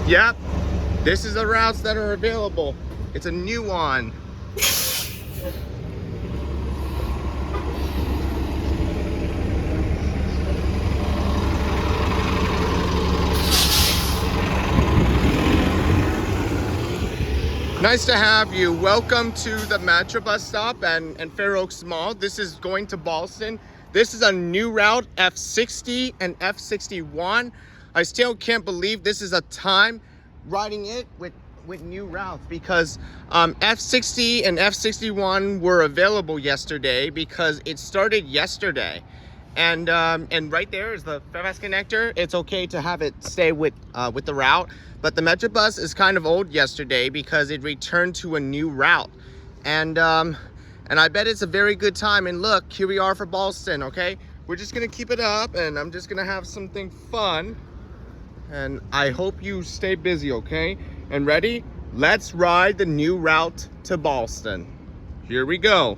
Yep, this is the routes that are available. It's a new one. Nice to have you. Welcome to the MetroBus stop and Fairfax Mall. This is going to Boston. This is a new route, F60 and F61. I still can't believe this is a time riding it with new routes, because F60 and F61 were available yesterday because it started yesterday. And right there is the Fairfax connector. It's okay to have it stay with the route, but the MetroBus is kind of old yesterday because it returned to a new route. And I bet it's a very good time. And look, here we are for Boston. Okay, we're just gonna keep it up, and I'm just gonna have something fun. And I hope you stay busy, okay? And ready? Let's ride the new route to Boston. Here we go.